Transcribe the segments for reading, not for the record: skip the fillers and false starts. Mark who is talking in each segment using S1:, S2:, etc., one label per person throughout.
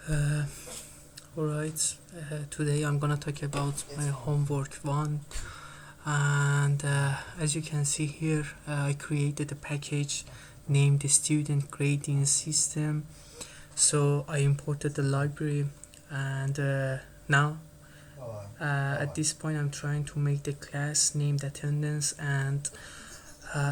S1: Uh, Alright, today I'm gonna talk about my homework one, and as you can see here, I created a package named the student grading system. So I imported the library, and now at this point I'm trying to make the class named attendance, and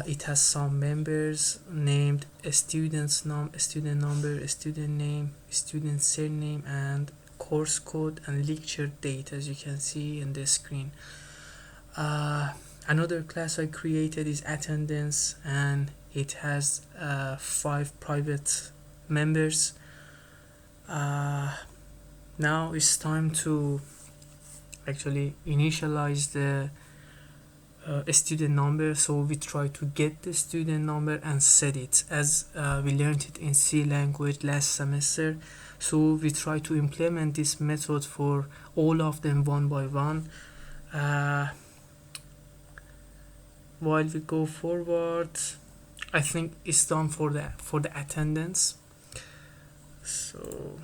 S1: it has some members named a a student number, a student name, student surname, and course code and lecture date, as you can see in the screen. Uh, Another class I created is attendance, and it has 5 private members. Uh, Now it's time to actually initialize the student number, so we try to get the student number and set it as we learned it in C language last semester. So we try to implement this method for all of them one by one. uh, while we go forward, I think it's done for the attendance. So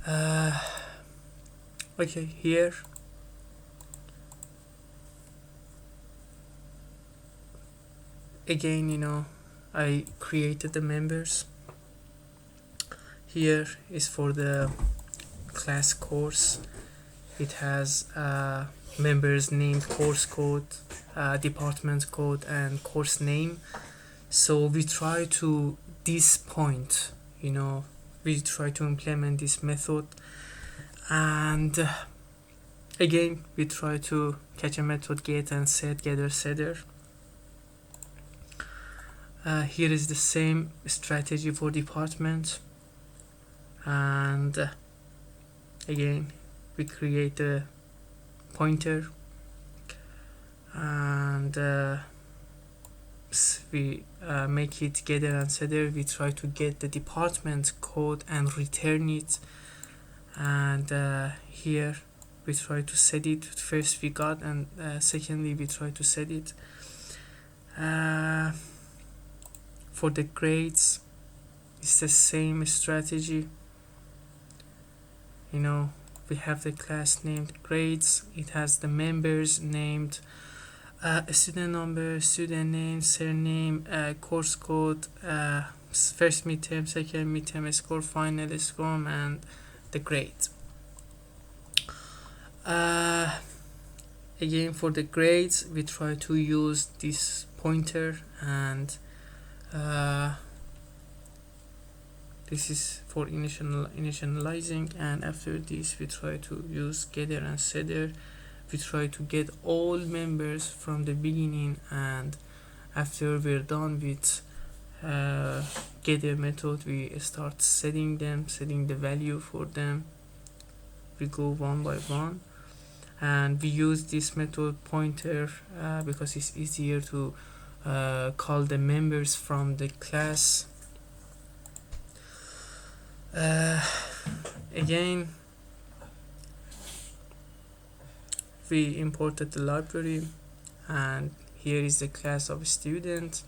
S1: uh, okay, here again, I created the members. Here is for the class course. It has members named, course code, department code, and course name. So we try to this point, we try to implement this method, and again we try to catch a method get and set, gather, setter. Here is the same strategy for department, and again we create a pointer, and we make it getter and setter. We try to get the department code and return it, and here we try to set it. First we got, and secondly we try to set it. For the grades, it's the same strategy. We have the class named grades. It has the members named, student number, student name, surname, course code, first midterm, second midterm, score, final score, and the grade. Again, for the grades, we try to use this pointer, and this is for initializing, and after this we try to use getter and setter. We try to get all members from the beginning, and after we're done with getter method, we start setting the value for them. We go one by one, and we use this method pointer because it's easier to call the members from the class. Again, we imported the library, and here is the class of student,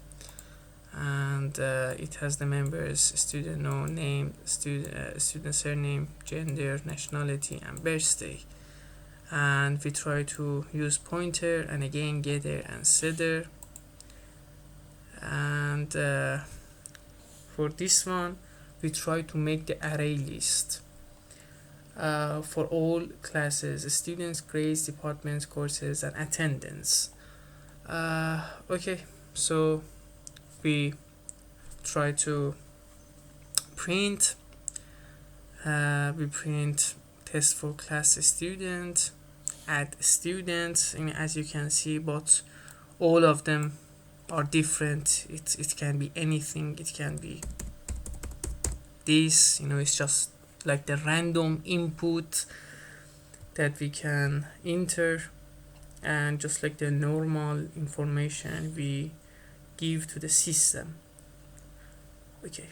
S1: and it has the members: student name, student surname, gender, nationality, and birthday. And we try to use pointer, and again getter and setter. And for this one, we try to make the array list for all classes: students, grades, departments, courses, and attendance. Okay, so we try to print. We print test for class student, add students, and as you can see, but all of them are different. It can be anything. It can be this, it's just like the random input that we can enter, and just like the normal information we give to the system. Okay.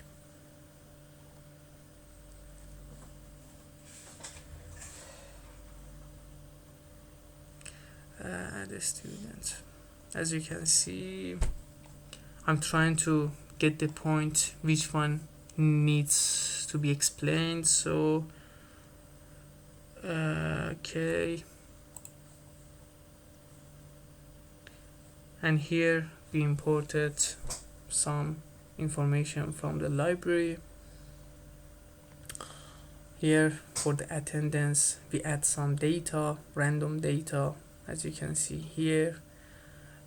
S1: The student, as you can see, I'm trying to get the point which one needs to be explained. So okay, and here we imported some information from the library. Here for the attendance we add some data, random data. As you can see here,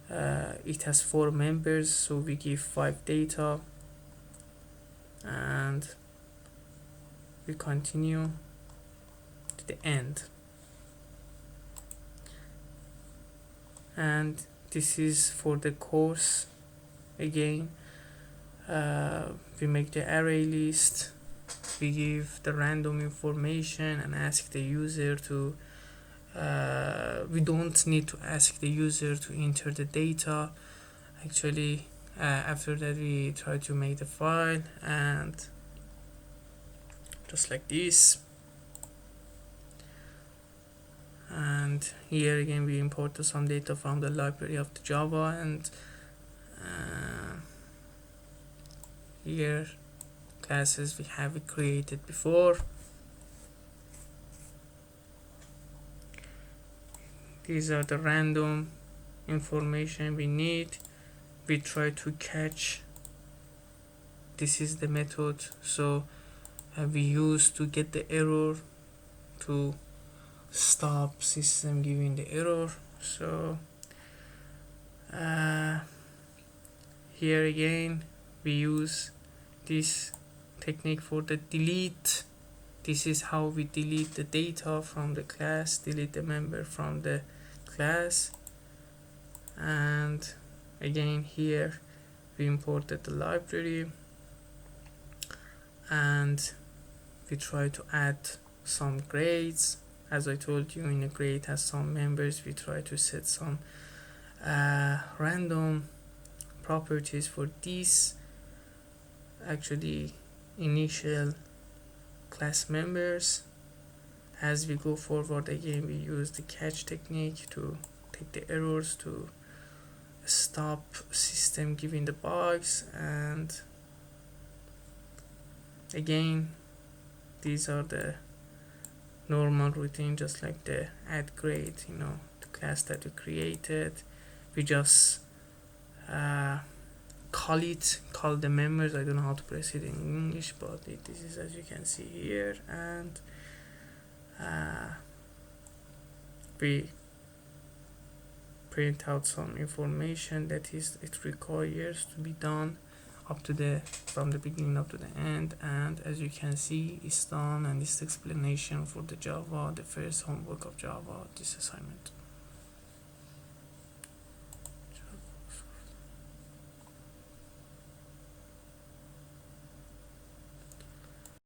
S1: it has 4 members, so we give 5 data, and we continue to the end. And this is for the course. Again, we make the array list, we give the random information and ask the user to we don't need to ask the user to enter the data. Actually, after that we try to make the file, and just like this. And here again we import some data from the library of the Java, and here classes we have created before. These are the random information we need. We try to catch. This is the method, so we use to get the error to stop system giving the error. So here again we use this technique for the delete. This is how we delete the data from the class, delete the member from the class. And again here we imported the library, and we try to add some grades. As I told you, in a grade has some members, we try to set some random properties for these actually initial class members. As we go forward, again we use the catch technique to take the errors, to stop system giving the bugs. And again these are the normal routine, just like the add grade, the class that we created. We just call the members. I don't know how to press it in English, but this is, as you can see here. And we print out some information that is it requires to be done up to the from the beginning up to the end. And as you can see, it's done, and this explanation for the Java, the first homework of Java, this assignment.